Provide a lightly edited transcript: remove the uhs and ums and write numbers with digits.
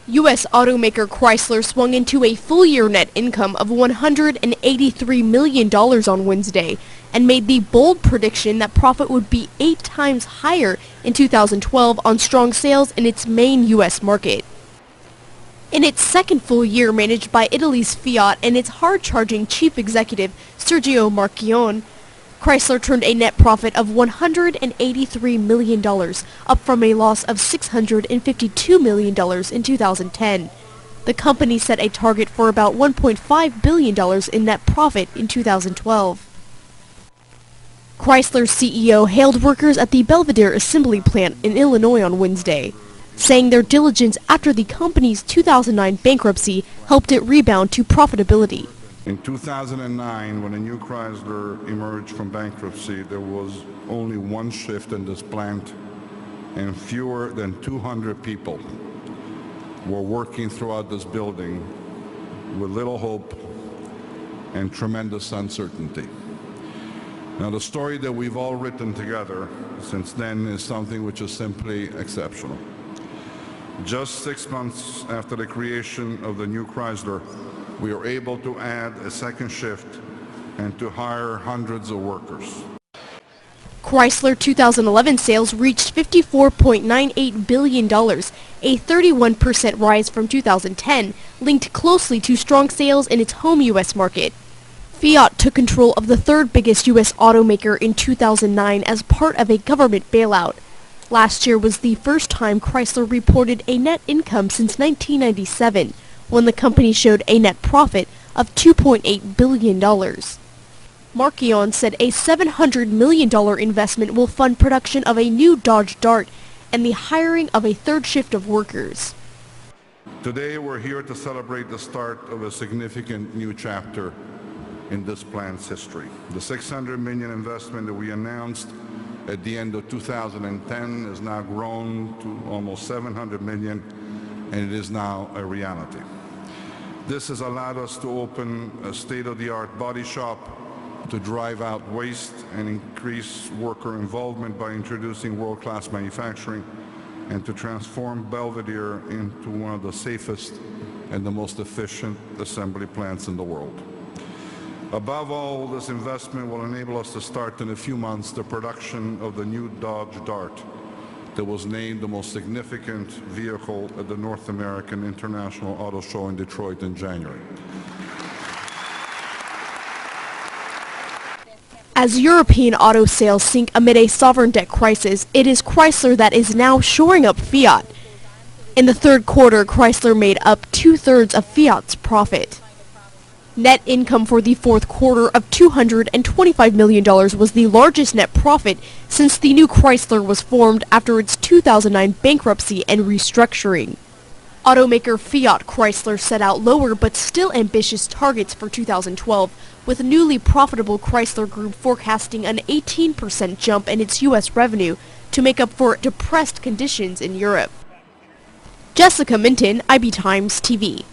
U.S. automaker Chrysler swung into a full-year net income of $183 million on Wednesday and made the bold prediction that profit would be 8 times higher in 2012 on strong sales in its main U.S. market. In its second full year managed by Italy's Fiat and its hard-charging chief executive Sergio Marchionne, Chrysler turned a net profit of $183 million, up from a loss of $652 million in 2010. The company set a target for about $1.5 billion in net profit in 2012. Chrysler's CEO hailed workers at the Belvidere assembly plant in Illinois on Wednesday, saying their diligence after the company's 2009 bankruptcy helped it rebound to profitability. In 2009, when a new Chrysler emerged from bankruptcy, there was only one shift in this plant, and fewer than 200 people were working throughout this building with little hope and tremendous uncertainty. Now, the story that we've all written together since then is something which is simply exceptional. Just 6 months after the creation of the new Chrysler, we are able to add a second shift and to hire hundreds of workers. Chrysler 2011 sales reached $54.98 billion, a 31% rise from 2010, linked closely to strong sales in its home U.S. market. Fiat took control of the third biggest U.S. automaker in 2009 as part of a government bailout. Last year was the first time Chrysler reported a net income since 1997, when the company showed a net profit of $2.8 billion. Marchionne said a $700 million investment will fund production of a new Dodge Dart and the hiring of a third shift of workers. Today we're here to celebrate the start of a significant new chapter in this plant's history. The $600 million investment that we announced at the end of 2010 has now grown to almost $700 million, and it is now a reality. This has allowed us to open a state-of-the-art body shop, to drive out waste and increase worker involvement by introducing world-class manufacturing, and to transform Belvidere into one of the safest and the most efficient assembly plants in the world. Above all, this investment will enable us to start in a few months the production of the new Dodge Dart that was named the most significant vehicle at the North American International Auto Show in Detroit in January. As European auto sales sink amid a sovereign debt crisis, it is Chrysler that is now shoring up Fiat. In the third quarter, Chrysler made up 2/3 of Fiat's profit. Net income for the fourth quarter of $225 million was the largest net profit since the new Chrysler was formed after its 2009 bankruptcy and restructuring. Automaker Fiat Chrysler set out lower but still ambitious targets for 2012, with newly profitable Chrysler Group forecasting an 18% jump in its U.S. revenue to make up for depressed conditions in Europe. Jessica Minton, IB Times TV.